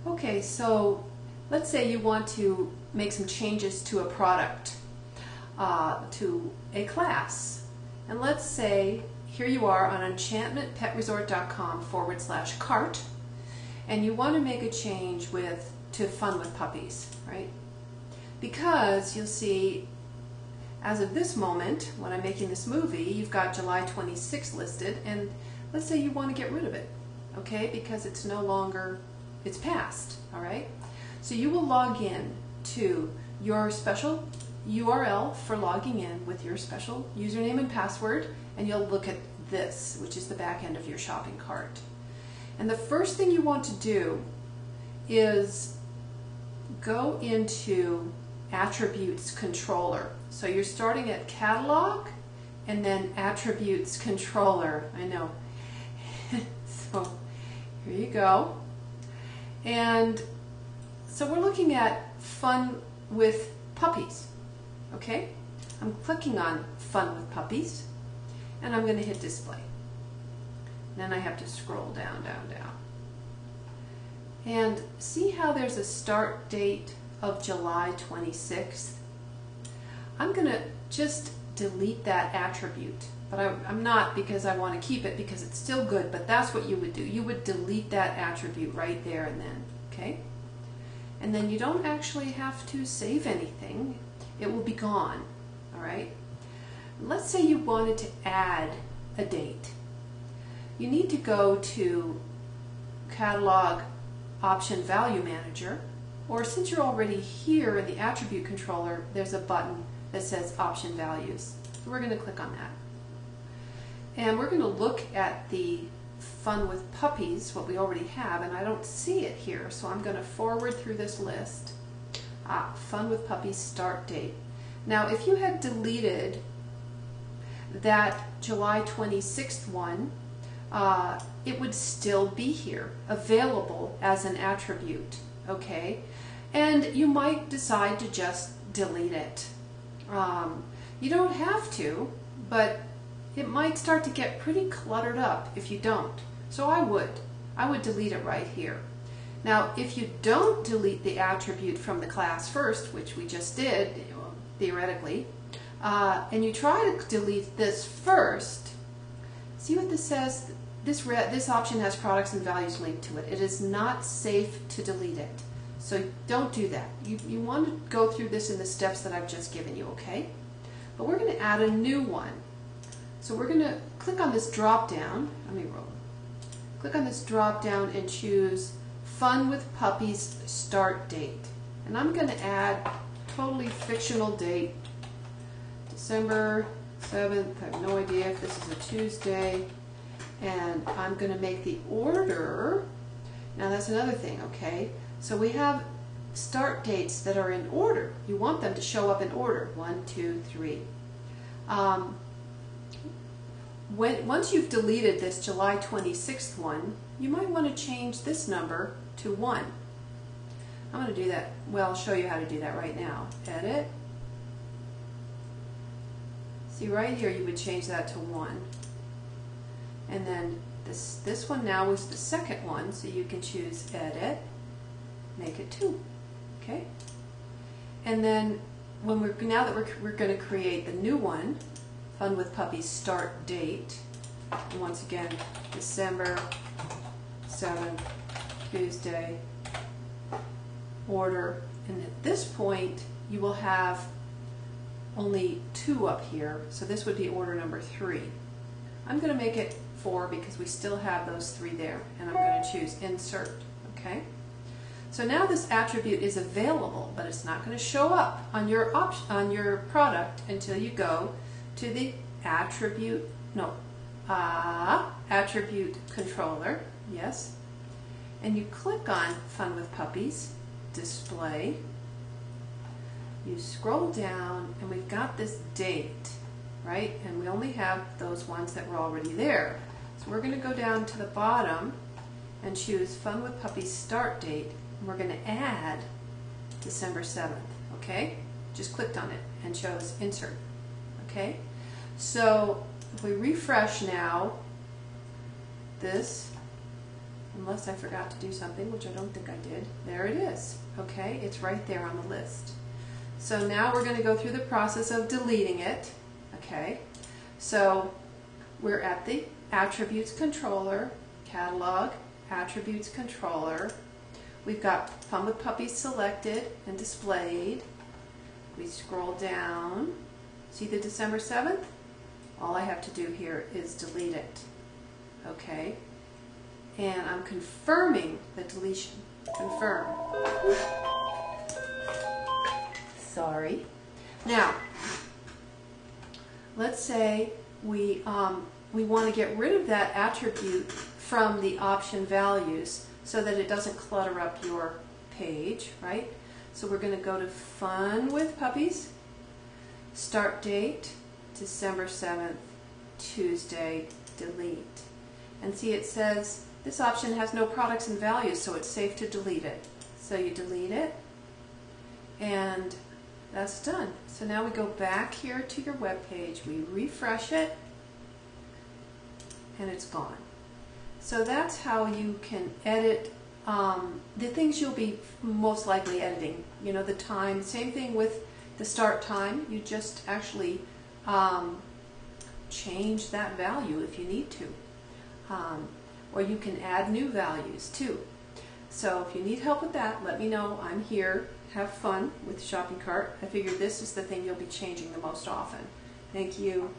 Okay, so let's say you want to make some changes to a product, to a class. And let's say here you are on enchantmentpetresort.com/cart, and you want to make a change to fun with puppies, right? Because you'll see, as of this moment, when I'm making this movie, you've got July 26th listed, and let's say you want to get rid of it, okay? Because it's no longer, it's past, all right? So you will log in to your special URL for logging in with your special username and password, and you'll look at this, which is the back end of your shopping cart. And the first thing you want to do is go into Attributes Controller. So you're starting at Catalog and then Attributes Controller. I know. So here you go. And so we're looking at Fun with Puppies. Okay? I'm clicking on Fun with Puppies, and I'm going to hit Display. Then I have to scroll down, down, down. And see how there's a start date of July 26th? I'm going to just delete that attribute. But I'm not, because I want to keep it because it's still good, but that's what you would do. You would delete that attribute right there and then, okay? And then you don't actually have to save anything. It will be gone, all right? Let's say you wanted to add a date. You need to go to Catalog Option Value Manager, or since you're already here in the Attribute Controller, there's a button that says Option Values. So we're going to click on that. And we're going to look at the Fun with Puppies, what we already have, and I don't see it here, so I'm going to forward through this list. Fun with Puppies start date. Now, if you had deleted that July 26th one, it would still be here, available as an attribute, okay? And you might decide to just delete it. You don't have to, but it might start to get pretty cluttered up if you don't. So I would delete it right here. Now, if you don't delete the attribute from the class first, which we just did, theoretically, and you try to delete this first, see what this says? This option has products and values linked to it. It is not safe to delete it. So don't do that. You want to go through this in the steps that I've just given you, okay? But we're going to add a new one. So we're going to click on this drop down. Let me roll. Click on this drop down and choose Fun with Puppies start date. And I'm going to add totally fictional date, December 7th. I have no idea if this is a Tuesday. And I'm going to make the order. Now that's another thing, okay? So we have start dates that are in order. You want them to show up in order. 1, 2, 3. Once you've deleted this July 26th one, you might want to change this number to 1. I'm going to do that. Well, I'll show you how to do that right now. Edit. See right here, you would change that to 1. And then this one now is the second one, so you can choose Edit, make it 2. Okay? And then now that we're going to create the new one, Fun with Puppies start date, and once again, December 7th, Tuesday, order, and at this point you will have only 2 up here, so this would be order number 3. I'm going to make it 4 because we still have those 3 there, and I'm going to choose Insert, okay? So now this attribute is available, but it's not going to show up on your product until you go to the Attribute Controller, yes, and you click on Fun with Puppies, Display. You scroll down, and we've got this date, right? And we only have those ones that were already there. So we're going to go down to the bottom and choose Fun with Puppies start date, and we're going to add December 7th, okay? Just clicked on it and chose Insert, okay? So if we refresh now, this unless I forgot to do something, which I don't think I did. There it is. Okay, it's right there on the list. So now we're going to go through the process of deleting it. Okay, so we're at the Attributes Controller, Catalog, Attributes Controller. We've got Fun with Puppies selected and displayed. We scroll down. See the December 7th? All I have to do here is delete it. Okay, and I'm confirming the deletion. Confirm. Sorry. Now, let's say we want to get rid of that attribute from the option values so that it doesn't clutter up your page, right? So we're going to go to Fun with Puppies, start date, December 7th, Tuesday, delete. And see, it says this option has no products and values, so it's safe to delete it. So you delete it, and that's done. So now we go back here to your web page, we refresh it, and it's gone. So that's how you can edit the things you'll be most likely editing. You know, the time, same thing with the start time. You just actually change that value if you need to. Or you can add new values too. So if you need help with that, let me know. I'm here. Have fun with the shopping cart. I figure this is the thing you'll be changing the most often. Thank you.